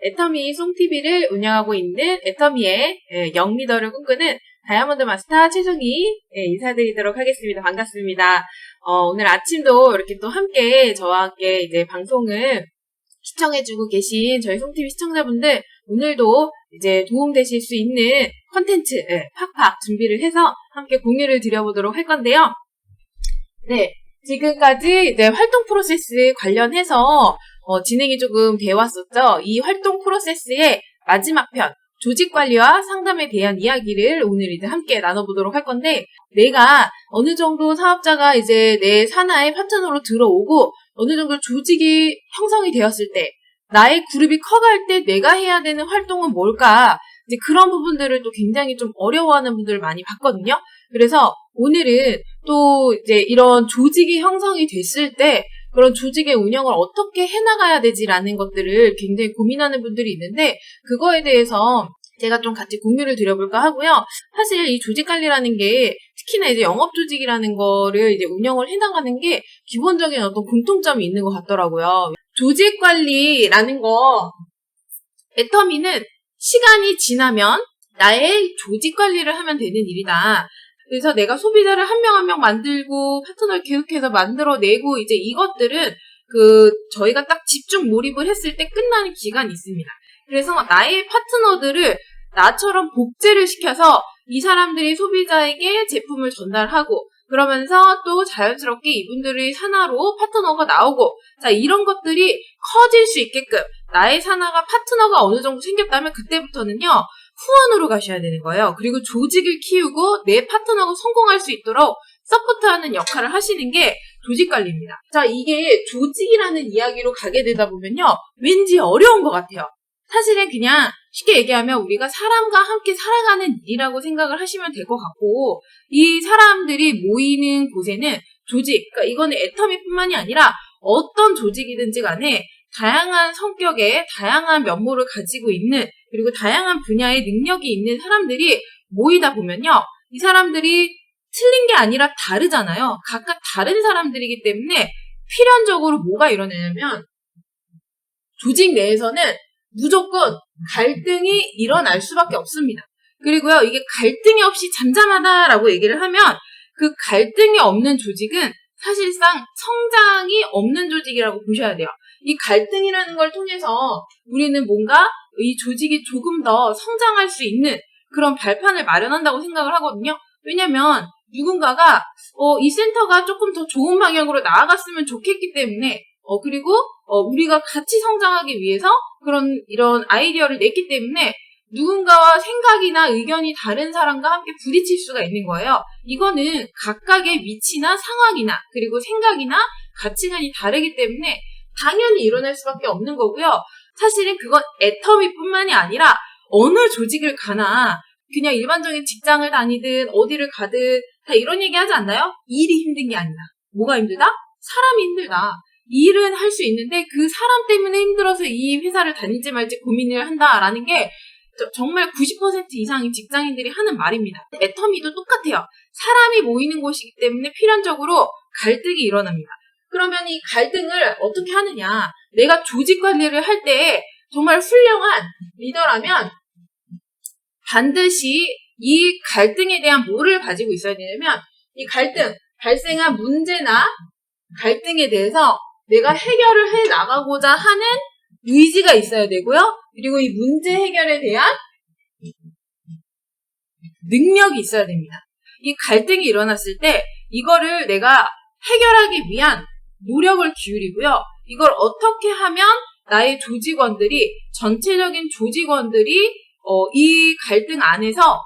애터미 송TV를 운영하고 있는 애터미의 영리더를 꿈꾸는 다이아몬드 마스터 최정희 인사드리도록 하겠습니다. 반갑습니다. 오늘 아침도 이렇게 또 함께 저와 함께 이제 방송을 시청해주고 계신 저희 송TV 시청자분들 오늘도 이제 도움되실 수 있는 컨텐츠 팍팍 준비를 해서 함께 공유를 드려보도록 할 건데요. 네, 지금까지 이제 활동 프로세스 관련해서 진행이 조금 되어 왔었죠. 이 활동 프로세스의 마지막 편, 조직 관리와 상담에 대한 이야기를 오늘 이제 함께 나눠보도록 할 건데, 내가 어느 정도 사업자가 이제 내 산하의 파트너로 들어오고, 어느 정도 조직이 형성이 되었을 때, 나의 그룹이 커갈 때 내가 해야 되는 활동은 뭘까? 이제 그런 부분들을 또 굉장히 좀 어려워하는 분들을 많이 봤거든요. 그래서 오늘은 또 이제 이런 조직이 형성이 됐을 때 그런 조직의 운영을 어떻게 해나가야 되지라는 것들을 굉장히 고민하는 분들이 있는데, 그거에 대해서 제가 좀 같이 공유를 드려볼까 하고요. 사실 이 조직 관리라는 게 특히나 이제 영업 조직이라는 거를 이제 운영을 해나가는 게 기본적인 어떤 공통점이 있는 것 같더라고요. 조직 관리라는 거, 애터미는 시간이 지나면 나의 조직 관리를 하면 되는 일이다. 그래서 내가 소비자를 한 명 한 명 만들고 파트너를 계속해서 만들어내고 이제 이것들은 저희가 딱 집중 몰입을 했을 때 끝나는 기간이 있습니다. 그래서 나의 파트너들을 나처럼 복제를 시켜서 이 사람들이 소비자에게 제품을 전달하고 그러면서 또 자연스럽게 이분들의 산하로 파트너가 나오고, 자, 이런 것들이 커질 수 있게끔 나의 산하가 파트너가 어느 정도 생겼다면 그때부터는요, 후원으로 가셔야 되는 거예요. 그리고 조직을 키우고 내 파트너가 성공할 수 있도록 서포트하는 역할을 하시는 게 조직관리입니다. 자, 이게 조직이라는 이야기로 가게 되다 보면요, 왠지 어려운 것 같아요. 사실은 그냥 쉽게 얘기하면 우리가 사람과 함께 살아가는 일이라고 생각을 하시면 될 것 같고, 이 사람들이 모이는 곳에는 조직, 그러니까 이거는 애터미뿐만이 아니라 어떤 조직이든지 간에 다양한 성격의 다양한 면모를 가지고 있는, 그리고 다양한 분야의 능력이 있는 사람들이 모이다 보면요, 이 사람들이 틀린 게 아니라 다르잖아요. 각각 다른 사람들이기 때문에 필연적으로 뭐가 일어나냐면 조직 내에서는 무조건 갈등이 일어날 수밖에 없습니다. 그리고요, 이게 갈등이 없이 잠잠하다라고 얘기를 하면 그 갈등이 없는 조직은 사실상 성장이 없는 조직이라고 보셔야 돼요. 이 갈등이라는 걸 통해서 우리는 뭔가 이 조직이 조금 더 성장할 수 있는 그런 발판을 마련한다고 생각을 하거든요. 왜냐면 누군가가 이 센터가 조금 더 좋은 방향으로 나아갔으면 좋겠기 때문에 그리고 우리가 같이 성장하기 위해서 이런 아이디어를 냈기 때문에 누군가와 생각이나 의견이 다른 사람과 함께 부딪힐 수가 있는 거예요. 이거는 각각의 위치나 상황이나 그리고 생각이나 가치관이 다르기 때문에 당연히 일어날 수밖에 없는 거고요. 사실은 그건 애터미뿐만이 아니라 어느 조직을 가나 그냥 일반적인 직장을 다니든 어디를 가든 다 이런 얘기 하지 않나요? 일이 힘든 게 아니다. 뭐가 힘들다? 사람이 힘들다. 일은 할 수 있는데 그 사람 때문에 힘들어서 이 회사를 다닐지 말지 고민을 한다라는 게 정말 90% 이상의 직장인들이 하는 말입니다. 애터미도 똑같아요. 사람이 모이는 곳이기 때문에 필연적으로 갈등이 일어납니다. 그러면 이 갈등을 어떻게 하느냐? 내가 조직 관리를 할 때 정말 훌륭한 리더라면 반드시 이 갈등에 대한 뭐를 가지고 있어야 되냐면 이 갈등, 발생한 문제나 갈등에 대해서 내가 해결을 해 나가고자 하는 의지가 있어야 되고요. 그리고 이 문제 해결에 대한 능력이 있어야 됩니다. 이 갈등이 일어났을 때 이거를 내가 해결하기 위한 노력을 기울이고요. 이걸 어떻게 하면 나의 조직원들이, 전체적인 조직원들이 이 갈등 안에서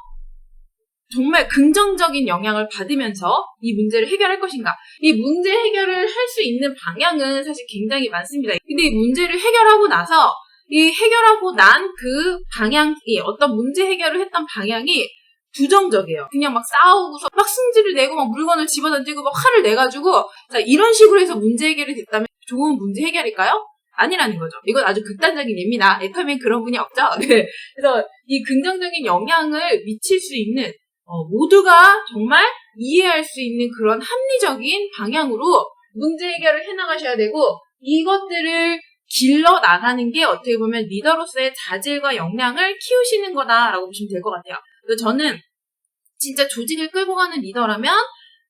정말 긍정적인 영향을 받으면서 이 문제를 해결할 것인가. 이 문제 해결을 할 수 있는 방향은 사실 굉장히 많습니다. 근데 이 문제를 해결하고 나서 이 해결하고 난 그 방향이, 어떤 문제 해결을 했던 방향이 부정적이에요. 그냥 막 싸우고서 막 승질을 내고 막 물건을 집어던지고 막 화를 내가지고, 자, 이런 식으로 해서 문제 해결이 됐다면 좋은 문제 해결일까요? 아니라는 거죠. 이건 아주 극단적인 예입니다. 애터미엔 그런 분이 없죠. 네. 그래서 이 긍정적인 영향을 미칠 수 있는 모두가 정말 이해할 수 있는 그런 합리적인 방향으로 문제 해결을 해나가셔야 되고, 이것들을 길러 나가는 게 어떻게 보면 리더로서의 자질과 역량을 키우시는 거다라고 보시면 될 것 같아요. 그래서 저는 진짜 조직을 끌고 가는 리더라면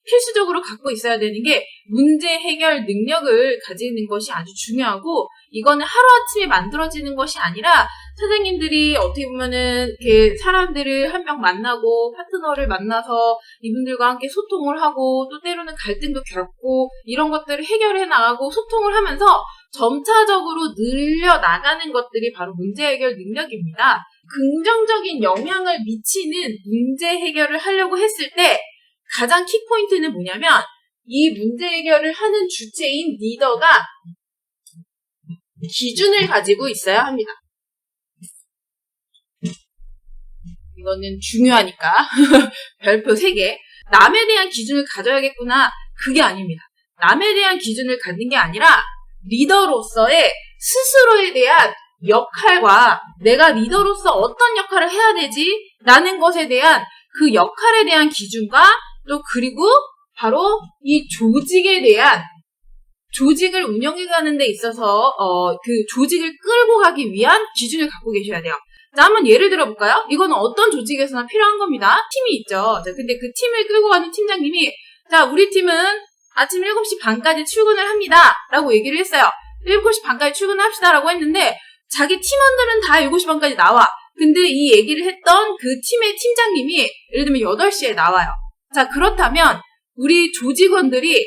필수적으로 갖고 있어야 되는 게 문제 해결 능력을 가지는 것이 아주 중요하고, 이거는 하루아침에 만들어지는 것이 아니라 사장님들이 어떻게 보면은 이렇게 사람들을 한 명 만나고 파트너를 만나서 이분들과 함께 소통을 하고 또 때로는 갈등도 겪고 이런 것들을 해결해 나가고 소통을 하면서 점차적으로 늘려 나가는 것들이 바로 문제 해결 능력입니다. 긍정적인 영향을 미치는 문제 해결을 하려고 했을 때 가장 키포인트는 뭐냐면, 이 문제 해결을 하는 주체인 리더가 기준을 가지고 있어야 합니다. 이거는 중요하니까 별표 3개. 남에 대한 기준을 가져야겠구나, 그게 아닙니다. 남에 대한 기준을 갖는 게 아니라 리더로서의 스스로에 대한 역할과 내가 리더로서 어떤 역할을 해야 되지? 라는 것에 대한 그 역할에 대한 기준과 또 그리고 바로 이 조직에 대한, 조직을 운영해가는 데 있어서 그 조직을 끌고 가기 위한 기준을 갖고 계셔야 돼요. 자, 한번 예를 들어볼까요? 이거는 어떤 조직에서나 필요한 겁니다. 팀이 있죠. 자, 근데 그 팀을 끌고 가는 팀장님이, 자, 우리 팀은 아침 7시 반까지 출근을 합니다 라고 얘기를 했어요. 7시 반까지 출근합시다 라고 했는데 자기 팀원들은 다 7시 반까지 나와. 근데 이 얘기를 했던 그 팀의 팀장님이 예를 들면 8시에 나와요. 자, 그렇다면 우리 조직원들이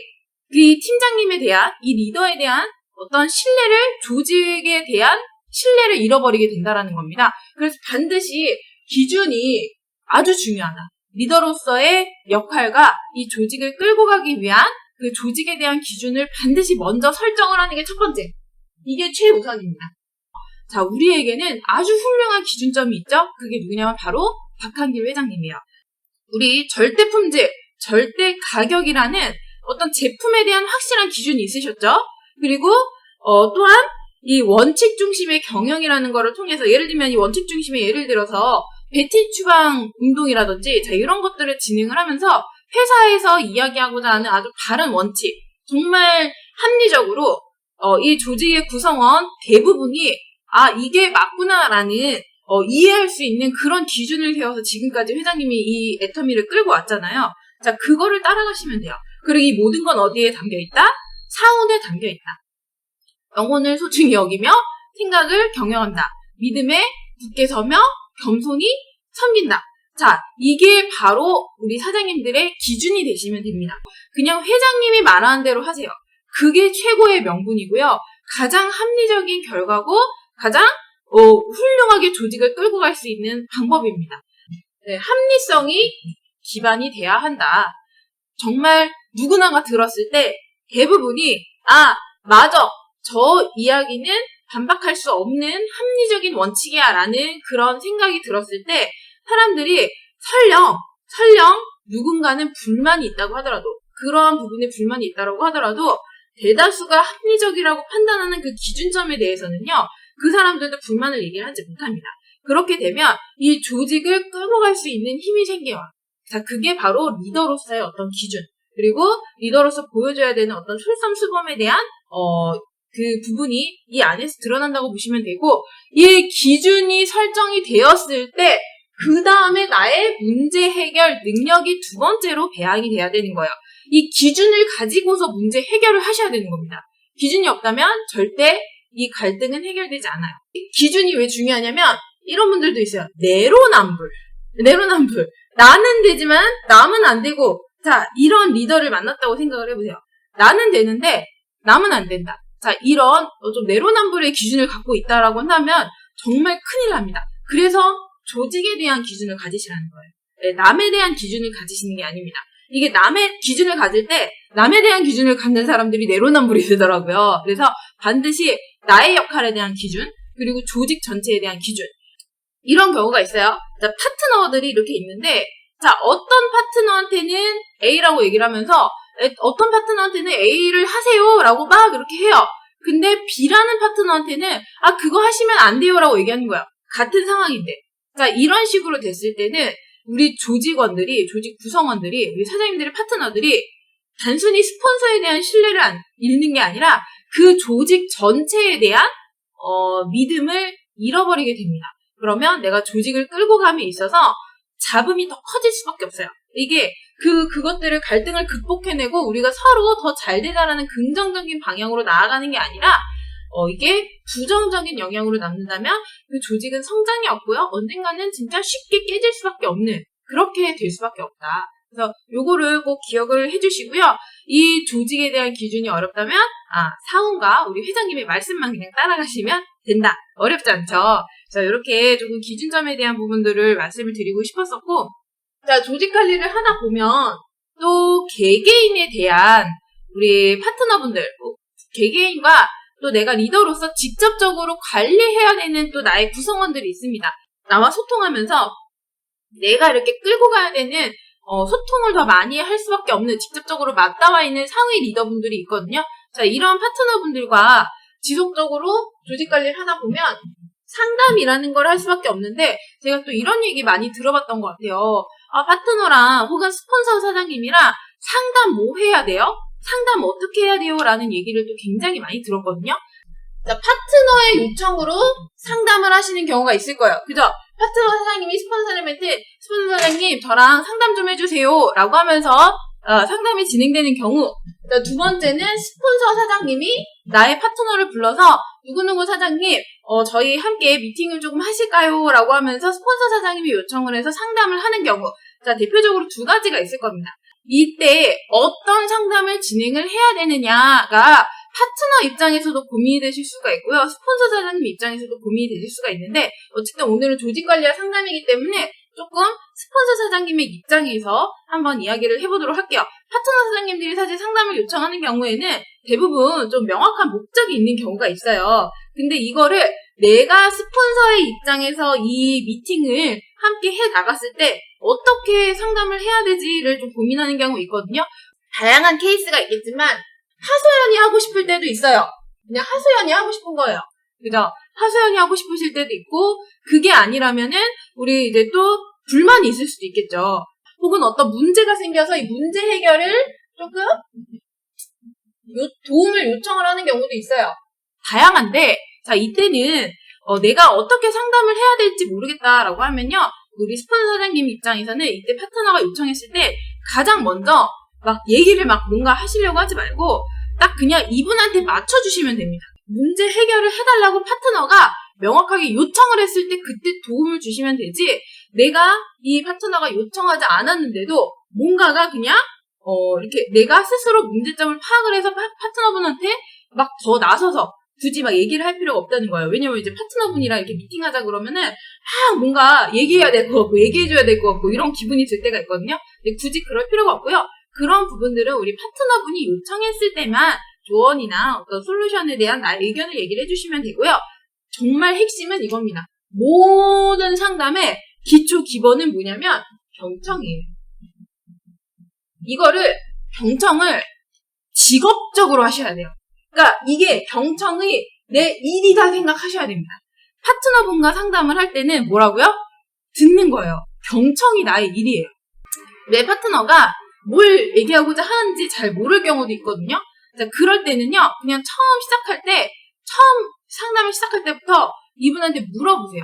이 팀장님에 대한, 이 리더에 대한 어떤 신뢰를, 조직에 대한 신뢰를 잃어버리게 된다라는 겁니다. 그래서 반드시 기준이 아주 중요하다. 리더로서의 역할과 이 조직을 끌고 가기 위한 그 조직에 대한 기준을 반드시 먼저 설정을 하는 게 첫 번째. 이게 최우선입니다. 자, 우리에게는 아주 훌륭한 기준점이 있죠? 그게 누구냐면 바로 박한길 회장님이에요. 우리 절대 품질, 절대 가격이라는 어떤 제품에 대한 확실한 기준이 있으셨죠? 그리고 또한 이 원칙 중심의 경영이라는 거를 통해서, 예를 들면 이 원칙 중심의 예를 들어서 베티 추방 운동이라든지, 자, 이런 것들을 진행을 하면서 회사에서 이야기하고자 하는 아주 바른 원칙, 정말 합리적으로 이 조직의 구성원 대부분이 이게 맞구나라는 이해할 수 있는 그런 기준을 세워서 지금까지 회장님이 이 애터미를 끌고 왔잖아요. 자, 그거를 따라가시면 돼요. 그리고 이 모든 건 어디에 담겨있다? 사운에 담겨있다. 영혼을 소중히 여기며 생각을 경영한다. 믿음에 굳게 서며 겸손히 섬긴다. 자, 이게 바로 우리 사장님들의 기준이 되시면 됩니다. 그냥 회장님이 말하는 대로 하세요. 그게 최고의 명분이고요. 가장 합리적인 결과고 가장 훌륭하게 조직을 끌고 갈 수 있는 방법입니다. 네, 합리성이 기반이 돼야 한다. 정말 누구나가 들었을 때 대부분이 맞아, 저 이야기는 반박할 수 없는 합리적인 원칙이야 라는 그런 생각이 들었을 때 사람들이 설령 누군가는 불만이 있다고 하더라도, 그러한 부분에 불만이 있다고 하더라도 대다수가 합리적이라고 판단하는 그 기준점에 대해서는요, 그 사람들도 불만을 얘기를 하지 못합니다. 그렇게 되면 이 조직을 끌고 갈 수 있는 힘이 생겨요. 자, 그게 바로 리더로서의 어떤 기준, 그리고 리더로서 보여줘야 되는 어떤 솔선수범에 대한 그 부분이 이 안에서 드러난다고 보시면 되고, 이 기준이 설정이 되었을 때 그 다음에 나의 문제 해결 능력이 두 번째로 배양이 돼야 되는 거예요. 이 기준을 가지고서 문제 해결을 하셔야 되는 겁니다. 기준이 없다면 절대 이 갈등은 해결되지 않아요. 기준이 왜 중요하냐면 이런 분들도 있어요. 내로남불. 나는 되지만 남은 안 되고, 자, 이런 리더를 만났다고 생각을 해보세요. 나는 되는데 남은 안 된다. 자, 이런 좀 내로남불의 기준을 갖고 있다라고 한다면 정말 큰일 납니다. 그래서 조직에 대한 기준을 가지시라는 거예요. 네, 남에 대한 기준을 가지시는 게 아닙니다. 이게 남의 기준을 가질 때 남에 대한 기준을 갖는 사람들이 내로남불이 되더라고요. 그래서 반드시 나의 역할에 대한 기준, 그리고 조직 전체에 대한 기준, 이런 경우가 있어요. 자, 파트너들이 이렇게 있는데, 자, 어떤 파트너한테는 A라고 얘기를 하면서 어떤 파트너한테는 A를 하세요 라고 막 이렇게 해요. 근데 B라는 파트너한테는 그거 하시면 안 돼요 라고 얘기하는 거야. 같은 상황인데. 자, 이런 식으로 됐을 때는 우리 조직원들이, 조직 구성원들이, 우리 사장님들의 파트너들이 단순히 스폰서에 대한 신뢰를 잃는 게 아니라 그 조직 전체에 대한 믿음을 잃어버리게 됩니다. 그러면 내가 조직을 끌고 감에 있어서 잡음이 더 커질 수밖에 없어요. 이게 그것들을 갈등을 극복해내고 우리가 서로 더 잘 되자라는 긍정적인 방향으로 나아가는 게 아니라 이게 부정적인 영향으로 남는다면 그 조직은 성장이 없고요. 언젠가는 진짜 쉽게 깨질 수밖에 없는 그렇게 될 수밖에 없다. 그래서 요거를 꼭 기억을 해주시고요. 이 조직에 대한 기준이 어렵다면 사원과 우리 회장님의 말씀만 그냥 따라가시면 된다. 어렵지 않죠? 자, 이렇게 조금 기준점에 대한 부분들을 말씀을 드리고 싶었었고, 자, 조직 관리를 하다 보면 또 개개인에 대한 우리 파트너분들, 개개인과 또 내가 리더로서 직접적으로 관리해야 되는 또 나의 구성원들이 있습니다. 나와 소통하면서 내가 이렇게 끌고 가야 되는 소통을 더 많이 할 수밖에 없는 직접적으로 맞닿아 있는 상위 리더분들이 있거든요. 자, 이런 파트너분들과 지속적으로 조직 관리를 하다 보면 상담이라는 걸 할 수밖에 없는데 제가 또 이런 얘기 많이 들어봤던 것 같아요. 파트너랑 혹은 스폰서 사장님이랑 상담 뭐 해야 돼요? 상담 어떻게 해야 돼요? 라는 얘기를 또 굉장히 많이 들었거든요. 자, 파트너의 요청으로 상담을 하시는 경우가 있을 거예요. 그죠? 파트너 사장님이 스폰서 사장님한테 스폰서 사장님 저랑 상담 좀 해주세요 라고 하면서 상담이 진행되는 경우, 두 번째는 스폰서 사장님이 나의 파트너를 불러서 누구누구 사장님 저희 함께 미팅을 조금 하실까요? 라고 하면서 스폰서 사장님이 요청을 해서 상담을 하는 경우, 자, 대표적으로 두 가지가 있을 겁니다. 이때 어떤 상담을 진행을 해야 되느냐가 파트너 입장에서도 고민이 되실 수가 있고요. 스폰서 사장님 입장에서도 고민이 되실 수가 있는데 어쨌든 오늘은 조직관리와 상담이기 때문에 조금 스폰서 사장님의 입장에서 한번 이야기를 해보도록 할게요. 파트너 사장님들이 사실 상담을 요청하는 경우에는 대부분 좀 명확한 목적이 있는 경우가 있어요. 근데 이거를 내가 스폰서의 입장에서 이 미팅을 함께 해 나갔을 때 어떻게 상담을 해야 되지를 좀 고민하는 경우 있거든요. 다양한 케이스가 있겠지만 하소연이 하고 싶을 때도 있어요. 그냥 하소연이 하고 싶은 거예요. 그죠? 하소연이 하고 싶으실 때도 있고, 그게 아니라면은, 우리 이제 또 불만이 있을 수도 있겠죠. 혹은 어떤 문제가 생겨서 이 문제 해결을 조금 도움을 요청을 하는 경우도 있어요. 다양한데, 자, 이때는 내가 어떻게 상담을 해야 될지 모르겠다라고 하면요. 우리 스폰서 사장님 입장에서는 이때 파트너가 요청했을 때 가장 먼저 막 얘기를 막 뭔가 하시려고 하지 말고 딱 그냥 이분한테 맞춰주시면 됩니다. 문제 해결을 해달라고 파트너가 명확하게 요청을 했을 때 그때 도움을 주시면 되지, 내가 이 파트너가 요청하지 않았는데도 뭔가가 그냥 이렇게 내가 스스로 문제점을 파악을 해서 파트너분한테 막 더 나서서 굳이 막 얘기를 할 필요가 없다는 거예요. 왜냐면 이제 파트너분이랑 이렇게 미팅하자 그러면은 뭔가 얘기해야 될 것 같고 얘기해줘야 될 것 같고 이런 기분이 들 때가 있거든요. 근데 굳이 그럴 필요가 없고요. 그런 부분들은 우리 파트너분이 요청했을 때만 조언이나 어떤 솔루션에 대한 나의 의견을 얘기를 해주시면 되고요. 정말 핵심은 이겁니다. 모든 상담의 기초 기본은 뭐냐면 경청이에요. 이거를 경청을 직업적으로 하셔야 돼요. 그러니까 이게 경청이 내 일이다 생각하셔야 됩니다. 파트너분과 상담을 할 때는 뭐라고요? 듣는 거예요. 경청이 나의 일이에요. 내 파트너가 뭘 얘기하고자 하는지 잘 모를 경우도 있거든요. 자, 그럴 때는요, 그냥 처음 상담을 시작할 때부터 이분한테 물어보세요.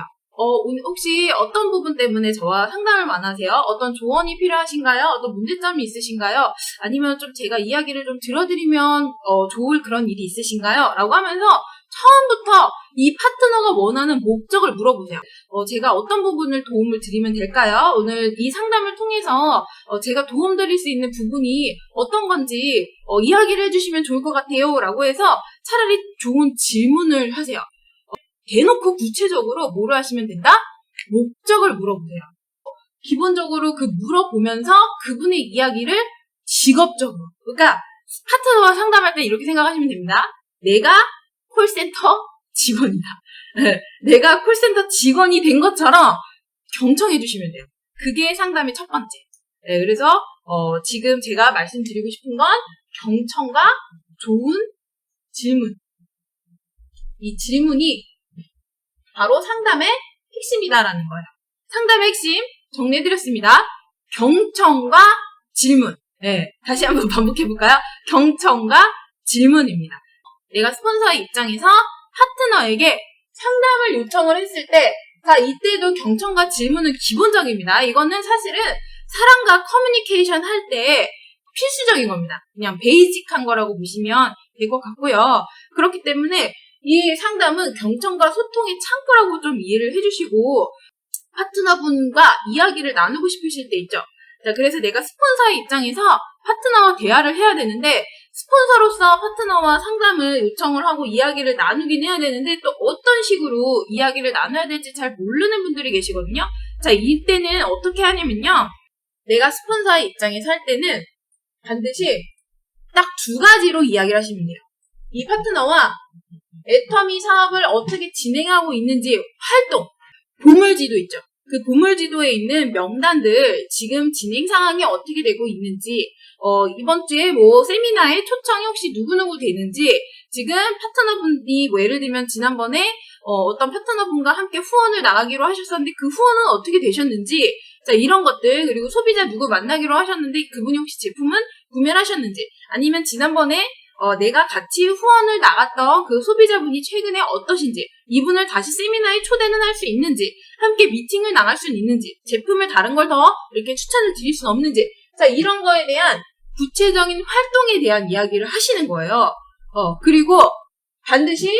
혹시 어떤 부분 때문에 저와 상담을 원하세요? 어떤 조언이 필요하신가요? 어떤 문제점이 있으신가요? 아니면 좀 제가 이야기를 좀 들어드리면 좋을 그런 일이 있으신가요? 라고 하면서 처음부터 이 파트너가 원하는 목적을 물어보세요. 제가 어떤 부분을 도움을 드리면 될까요? 오늘 이 상담을 통해서 제가 도움드릴 수 있는 부분이 어떤 건지 이야기를 해주시면 좋을 것 같아요. 라고 해서 차라리 좋은 질문을 하세요. 대놓고 구체적으로 뭐를 하시면 된다? 목적을 물어보세요. 기본적으로 그 물어보면서 그분의 이야기를 직업적으로, 그러니까 파트너와 상담할 때 이렇게 생각하시면 됩니다. 내가 콜센터 직원이다. 내가 콜센터 직원이 된 것처럼 경청해 주시면 돼요. 그게 상담의 첫 번째. 그래서 지금 제가 말씀드리고 싶은 건 경청과 좋은 질문. 이 질문이 바로 상담의 핵심이다라는 거예요. 상담의 핵심 정리해드렸습니다. 경청과 질문. 다시 한번 반복해볼까요? 경청과 질문입니다. 내가 스폰서의 입장에서 파트너에게 상담을 요청을 했을 때, 자, 이때도 경청과 질문은 기본적입니다. 이거는 사실은 사람과 커뮤니케이션 할 때 필수적인 겁니다. 그냥 베이직한 거라고 보시면 될 것 같고요. 그렇기 때문에 이 상담은 경청과 소통의 창구라고 좀 이해를 해주시고, 파트너분과 이야기를 나누고 싶으실 때 있죠. 자, 그래서 내가 스폰서의 입장에서 파트너와 대화를 해야 되는데, 스폰서로서 파트너와 상담을 요청을 하고 이야기를 나누긴 해야 되는데, 또 어떤 식으로 이야기를 나눠야 될지 잘 모르는 분들이 계시거든요. 자, 이때는 어떻게 하냐면요. 내가 스폰서의 입장에 살 때는 반드시 딱 두 가지로 이야기를 하시면 돼요. 이 파트너와 애터미 사업을 어떻게 진행하고 있는지 활동, 보물지도 있죠. 그 보물지도에 있는 명단들, 지금 진행 상황이 어떻게 되고 있는지, 이번 주에 뭐 세미나에 초청이 혹시 누구누구 되는지, 지금 파트너분이 뭐 예를 들면 지난번에 어떤 파트너분과 함께 후원을 나가기로 하셨었는데 그 후원은 어떻게 되셨는지, 자, 이런 것들, 그리고 소비자 누구 만나기로 하셨는데 그분이 혹시 제품은 구매를 하셨는지, 아니면 지난번에 내가 같이 후원을 나갔던 그 소비자분이 최근에 어떠신지, 이분을 다시 세미나에 초대는 할 수 있는지, 함께 미팅을 나갈 수는 있는지, 제품을 다른 걸 더 이렇게 추천을 드릴 수는 없는지, 자, 이런 거에 대한 구체적인 활동에 대한 이야기를 하시는 거예요. 그리고 반드시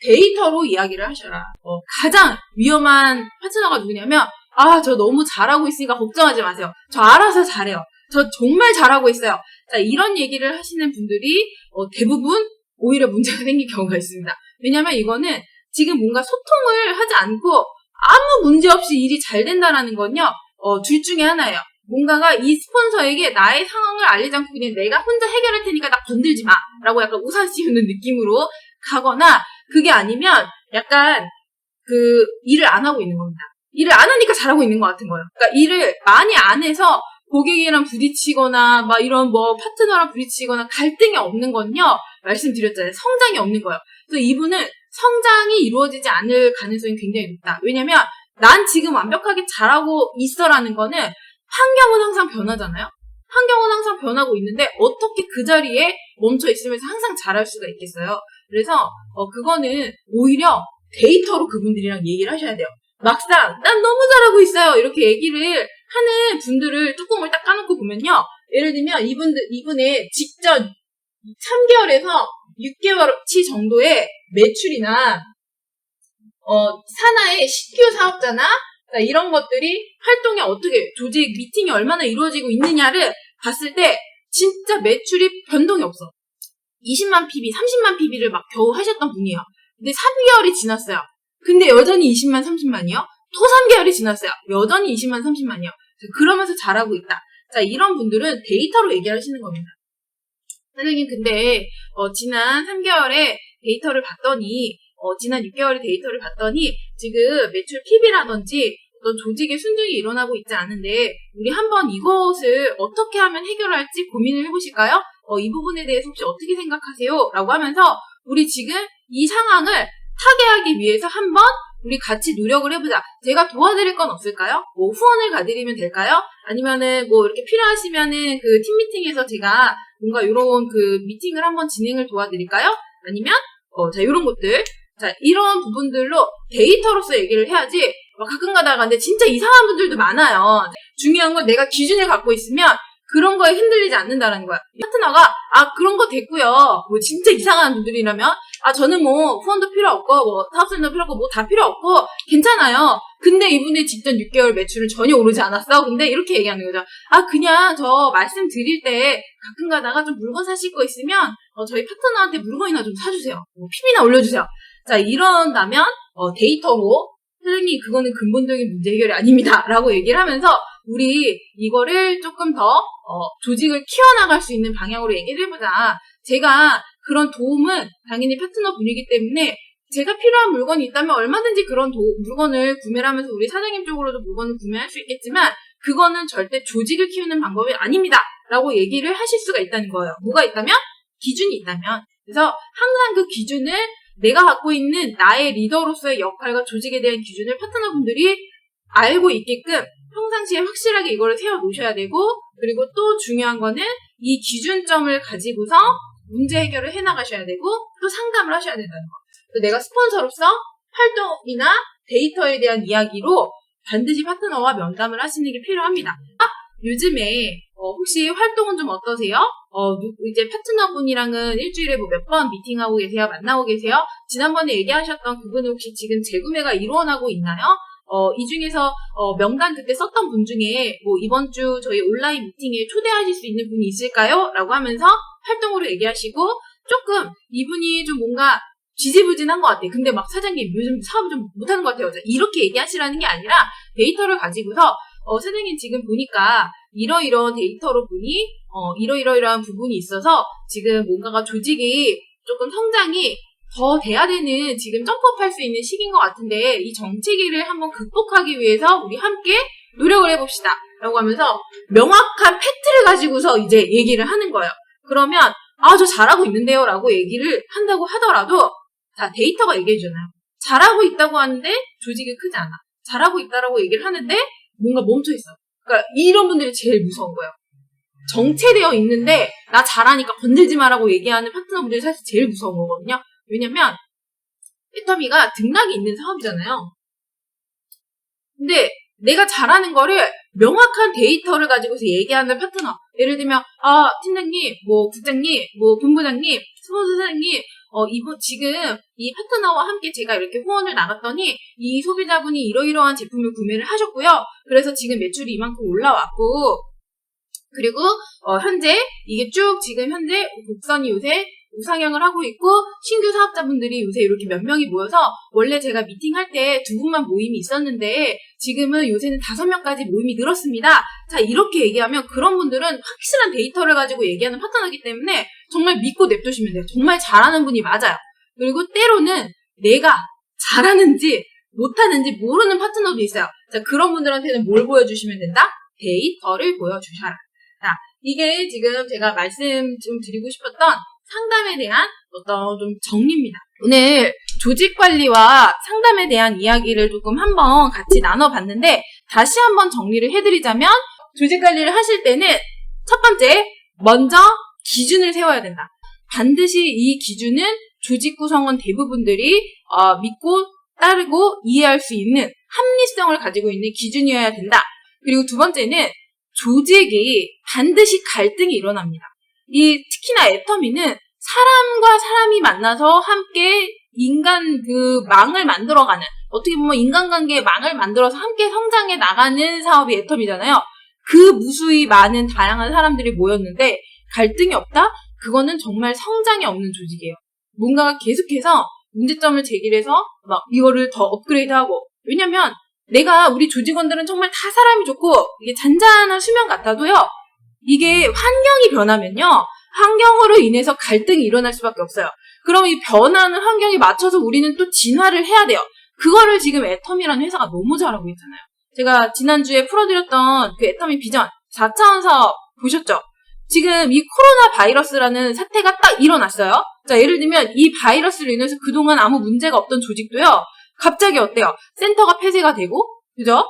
데이터로 이야기를 하셔라. 가장 위험한 파트너가 누구냐면, 저 너무 잘하고 있으니까 걱정하지 마세요. 저 알아서 잘해요. 저 정말 잘하고 있어요. 자, 이런 얘기를 하시는 분들이 대부분 오히려 문제가 생길 경우가 있습니다. 왜냐면 이거는 지금 뭔가 소통을 하지 않고 아무 문제 없이 일이 잘 된다라는 건요, 둘 중에 하나예요. 뭔가가 이 스폰서에게 나의 상황을 알리지 않고 그냥 내가 혼자 해결할 테니까 나 건들지 마 라고 약간 우산 씌우는 느낌으로 가거나, 그게 아니면 약간 그 일을 안 하고 있는 겁니다. 일을 안 하니까 잘하고 있는 것 같은 거예요. 그러니까 일을 많이 안 해서 고객이랑 부딪히거나 막 이런 뭐 파트너랑 부딪히거나 갈등이 없는 건요, 말씀드렸잖아요. 성장이 없는 거예요. 그래서 이분은 성장이 이루어지지 않을 가능성이 굉장히 높다. 왜냐면 난 지금 완벽하게 잘하고 있어라는 거는 환경은 항상 변하잖아요. 환경은 항상 변하고 있는데 어떻게 그 자리에 멈춰 있으면서 항상 잘할 수가 있겠어요. 그래서 그거는 오히려 데이터로 그분들이랑 얘기를 하셔야 돼요. 막상 난 너무 잘하고 있어요 이렇게 얘기를 하는 분들을 뚜껑을 딱 까놓고 보면요, 예를 들면 이분의 직전 3개월에서 6개월치 정도의 매출이나 산하의 신규 사업자나 이런 것들이 활동이 어떻게, 조직 미팅이 얼마나 이루어지고 있느냐를 봤을 때 진짜 매출이 변동이 없어. 20만 PB, 30만 PB를 막 겨우 하셨던 분이에요. 근데 3개월이 지났어요. 근데 여전히 20만, 30만이요? 또 3개월이 지났어요. 여전히 20만, 30만이요. 그러면서 잘하고 있다. 자, 이런 분들은 데이터로 얘기하시는 겁니다. 선생님, 근데 지난 3개월에 데이터를 봤더니, 지난 6개월의 데이터를 봤더니 지금 매출 PB라든지 어떤 조직의 순증이 일어나고 있지 않은데 우리 한번 이것을 어떻게 하면 해결할지 고민을 해보실까요? 이 부분에 대해서 혹시 어떻게 생각하세요? 라고 하면서 우리 지금 이 상황을 타개하기 위해서 한번 우리 같이 노력을 해보자. 제가 도와드릴 건 없을까요? 뭐 후원을 가드리면 될까요? 아니면은 뭐 이렇게 필요하시면은 그 팀 미팅에서 제가 뭔가 이런 그 미팅을 한번 진행을 도와드릴까요? 아니면 자, 이런 것들, 자, 이런 부분들로 데이터로서 얘기를 해야지. 가끔 가다가 근데 진짜 이상한 분들도 많아요. 중요한 건 내가 기준을 갖고 있으면 그런 거에 흔들리지 않는다는 거야. 파트너가 그런 거 됐고요. 뭐 진짜 이상한 분들이라면 저는 뭐 후원도 필요 없고 뭐 사업선도 필요 없고 뭐 다 필요 없고 괜찮아요. 근데 이분의 직전 6개월 매출은 전혀 오르지 않았어. 근데 이렇게 얘기하는 거죠. 그냥 저 말씀드릴 때 가끔 가다가 좀 물건 사실 거 있으면 저희 파트너한테 물건이나 좀 사주세요. 뭐 PB나 올려주세요. 자, 이런다면 데이터로 선생님 그거는 근본적인 문제 해결이 아닙니다 라고 얘기를 하면서 우리 이거를 조금 더 조직을 키워나갈 수 있는 방향으로 얘기를 해보자. 제가 그런 도움은 당연히 파트너 분이기 때문에 제가 필요한 물건이 있다면 얼마든지 그런 물건을 구매를 하면서 우리 사장님 쪽으로도 물건을 구매할 수 있겠지만 그거는 절대 조직을 키우는 방법이 아닙니다 라고 얘기를 하실 수가 있다는 거예요. 뭐가 있다면? 기준이 있다면. 그래서 항상 그 기준을 내가 갖고 있는 나의 리더로서의 역할과 조직에 대한 기준을 파트너분들이 알고 있게끔 평상시에 확실하게 이거를 세워놓으셔야 되고, 그리고 또 중요한 거는 이 기준점을 가지고서 문제 해결을 해나가셔야 되고 또 상담을 하셔야 된다는 거. 내가 스폰서로서 활동이나 데이터에 대한 이야기로 반드시 파트너와 면담을 하시는 게 필요합니다. 요즘에 혹시 활동은 좀 어떠세요? 이제 파트너분이랑은 일주일에 뭐 몇 번 미팅하고 계세요? 만나고 계세요? 지난번에 얘기하셨던 그분은 혹시 지금 재구매가 일어나고 있나요? 이 중에서 명단 그때 썼던 분 중에 뭐 이번 주 저희 온라인 미팅에 초대하실 수 있는 분이 있을까요? 라고 하면서 활동으로 얘기하시고 조금 이분이 좀 뭔가 지지부진한 것 같아요. 근데 막 사장님 요즘 사업 좀 못하는 것 같아요. 이렇게 얘기하시라는 게 아니라 데이터를 가지고서 사장님 지금 보니까 이러이러한 데이터로 보니 이러이러한 부분이 있어서 지금 뭔가가 조직이 조금 성장이 더 돼야 되는 지금 점프업 할 수 있는 시기인 것 같은데 이 정체기를 한번 극복하기 위해서 우리 함께 노력을 해봅시다 라고 하면서 명확한 팩트를 가지고서 이제 얘기를 하는 거예요. 그러면 저 잘하고 있는데요 라고 얘기를 한다고 하더라도 자 데이터가 얘기해주잖아요. 잘하고 있다고 하는데 조직이 크지 않아. 잘하고 있다라고 얘기를 하는데 뭔가 멈춰있어. 그러니까 이런 분들이 제일 무서운 거예요. 정체되어 있는데 나 잘하니까 건들지 마라고 얘기하는 파트너분들이 사실 제일 무서운 거거든요. 왜냐면 애터미가 등락이 있는 사업이잖아요. 근데 내가 잘하는 거를 명확한 데이터를 가지고서 얘기하는 파트너. 예를 들면 팀장님, 뭐 국장님, 뭐 본부장님, 스폰서 사장님 지금 이 파트너와 함께 제가 이렇게 후원을 나갔더니 이 소비자분이 이러이러한 제품을 구매를 하셨고요. 그래서 지금 매출이 이만큼 올라왔고 그리고 현재 이게 쭉 지금 현재 곡선이 요새 우상향을 하고 있고 신규 사업자분들이 요새 이렇게 몇 명이 모여서 원래 제가 미팅할 때 2분만 모임이 있었는데 지금은 요새는 5명까지 모임이 늘었습니다. 자 이렇게 얘기하면 그런 분들은 확실한 데이터를 가지고 얘기하는 파트너이기 때문에 정말 믿고 냅두시면 돼요. 정말 잘하는 분이 맞아요. 그리고 때로는 내가 잘하는지 못하는지 모르는 파트너도 있어요. 자 그런 분들한테는 뭘 보여주시면 된다? 데이터를 보여주셔라. 자 이게 지금 제가 말씀 좀 드리고 싶었던 상담에 대한 어떤 좀 정리입니다. 오늘 조직 관리와 상담에 대한 이야기를 조금 한번 같이 나눠봤는데 다시 한번 정리를 해드리자면 조직 관리를 하실 때는 첫 번째 먼저 기준을 세워야 된다. 반드시 이 기준은 조직 구성원 대부분들이 믿고 따르고 이해할 수 있는 합리성을 가지고 있는 기준이어야 된다. 그리고 두 번째는 조직이 반드시 갈등이 일어납니다. 특히나 애터미는 사람과 사람이 만나서 함께 인간 망을 만들어가는 어떻게 보면 인간관계의 망을 만들어서 함께 성장해 나가는 사업이 애터미잖아요. 그 무수히 많은 다양한 사람들이 모였는데 갈등이 없다? 그거는 정말 성장이 없는 조직이에요. 뭔가가 계속해서 문제점을 제기해서 막 이거를 더 업그레이드하고 왜냐면 우리 조직원들은 정말 다 사람이 좋고 이게 잔잔한 수면 같아도요. 이게 환경이 변하면요. 환경으로 인해서 갈등이 일어날 수밖에 없어요. 그럼 이 변하는 환경에 맞춰서 우리는 또 진화를 해야 돼요. 그거를 지금 애터미라는 회사가 너무 잘하고 있잖아요. 제가 지난주에 풀어드렸던 그 애터미 비전 4차원 사업 보셨죠? 지금 이 코로나 바이러스라는 사태가 딱 일어났어요. 자, 예를 들면 이 바이러스로 인해서 그동안 아무 문제가 없던 조직도요. 갑자기 어때요? 센터가 폐쇄가 되고 그죠?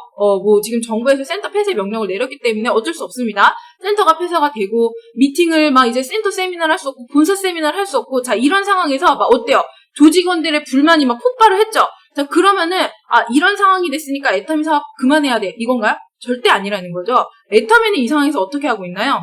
지금 정부에서 센터 폐쇄 명령을 내렸기 때문에 어쩔 수 없습니다. 센터가 폐쇄가 되고, 미팅을 이제 센터 세미나를 할 수 없고, 본사 세미나를 할 수 없고, 자, 이런 상황에서 어때요? 조직원들의 불만이 폭발을 했죠? 자, 그러면은, 이런 상황이 됐으니까 애터미 사업 그만해야 돼. 이건가요? 절대 아니라는 거죠. 애터미는 이 상황에서 어떻게 하고 있나요?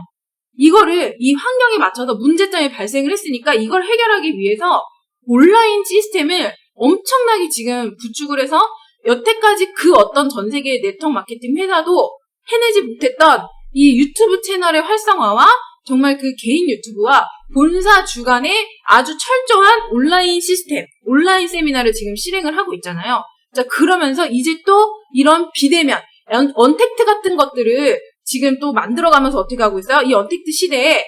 이거를 이 환경에 맞춰서 문제점이 발생을 했으니까 이걸 해결하기 위해서 온라인 시스템을 엄청나게 지금 구축을 해서 여태까지 그 어떤 전 세계의 네트워크 마케팅 회사도 해내지 못했던 이 유튜브 채널의 활성화와 정말 그 개인 유튜브와 본사 주간에 아주 철저한 온라인 시스템, 온라인 세미나를 지금 실행을 하고 있잖아요. 자, 그러면서 이제 또 이런 비대면, 언택트 같은 것들을 지금 또 만들어가면서 어떻게 하고 있어요? 이 언택트 시대에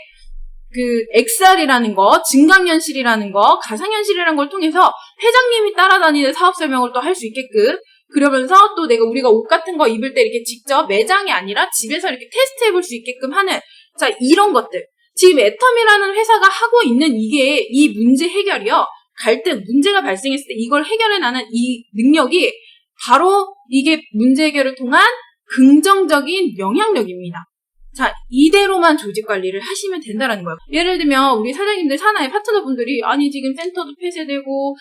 XR이라는 거, 증강현실이라는 거, 가상현실이라는 걸 통해서 회장님이 따라다니는 사업 설명을 또 할 수 있게끔 그러면서 또 우리가 옷 같은 거 입을 때 이렇게 직접 매장이 아니라 집에서 이렇게 테스트 해볼 수 있게끔 하는 자, 이런 것들. 지금 애터미라는 회사가 하고 있는 이 문제 해결이요. 갈등, 문제가 발생했을 때 이걸 해결해나는 이 능력이 바로 이게 문제 해결을 통한 긍정적인 영향력입니다. 자, 이대로만 조직 관리를 하시면 된다라는 거예요. 예를 들면 우리 사장님들 산하의 파트너분들이 아니 지금 센터도 폐쇄되고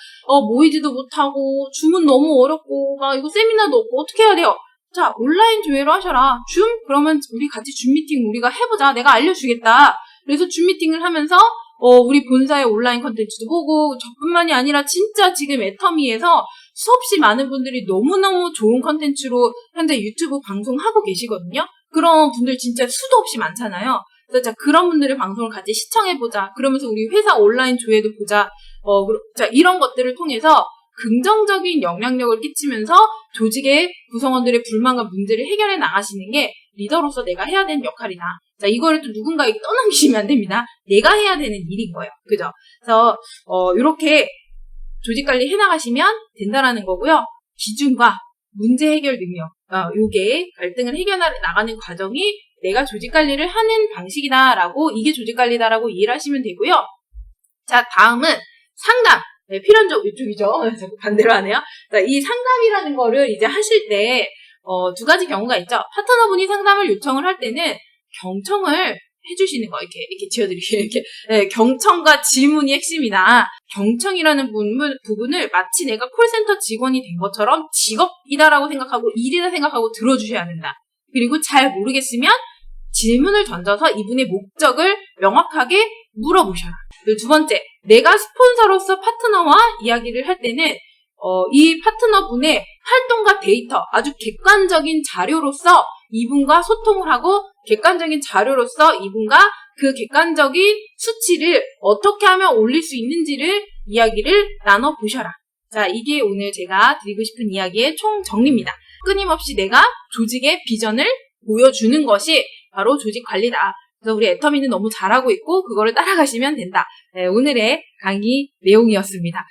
모이지도 못하고 줌은 너무 어렵고 막 이거 세미나도 없고 어떻게 해야 돼요? 자, 온라인 조회로 하셔라. 줌? 그러면 우리 같이 줌 미팅 우리가 해보자. 내가 알려주겠다. 그래서 줌 미팅을 하면서 우리 본사의 온라인 컨텐츠도 보고 저뿐만이 아니라 진짜 지금 애터미에서 수없이 많은 분들이 너무너무 좋은 컨텐츠로 현재 유튜브 방송하고 계시거든요. 그런 분들 진짜 수도 없이 많잖아요. 그래서 자, 그런 분들의 방송을 같이 시청해보자. 그러면서 우리 회사 온라인 조회도 보자. 자, 이런 것들을 통해서 긍정적인 영향력을 끼치면서 조직의 구성원들의 불만과 문제를 해결해 나가시는 게 리더로서 내가 해야 되는 역할이다. 자, 이거를 또 누군가에게 떠넘기시면 안 됩니다. 내가 해야 되는 일인 거예요. 그죠? 그래서, 요렇게 조직 관리 해 나가시면 된다라는 거고요. 기준과 문제 해결 능력. 요게 갈등을 해결해 나가는 과정이 내가 조직 관리를 하는 방식이다라고, 이게 조직 관리다라고 이해를 하시면 되고요. 자, 다음은 상담. 네, 필연적 이쪽이죠. 자꾸 반대로 하네요. 자, 이 상담이라는 거를 이제 하실 때, 두 가지 경우가 있죠. 파트너분이 상담을 요청을 할 때는 경청을 해주시는 거, 이렇게 지어드릴게요. 이렇게. 네, 경청과 질문이 핵심이다. 경청이라는 부분을 마치 내가 콜센터 직원이 된 것처럼 직업이다라고 생각하고, 일이다 생각하고 들어주셔야 된다. 그리고 잘 모르겠으면 질문을 던져서 이분의 목적을 명확하게 물어보셔라. 그리고 두 번째, 내가 스폰서로서 파트너와 이야기를 할 때는 이 파트너분의 활동과 데이터, 아주 객관적인 자료로서 이분과 소통을 하고 객관적인 자료로서 이분과 그 객관적인 수치를 어떻게 하면 올릴 수 있는지를 이야기를 나눠보셔라. 자, 이게 오늘 제가 드리고 싶은 이야기의 총 정리입니다. 끊임없이 내가 조직의 비전을 보여주는 것이 바로 조직 관리다. 그래서 우리 애터미는 너무 잘하고 있고 그거를 따라가시면 된다. 네, 오늘의 강의 내용이었습니다.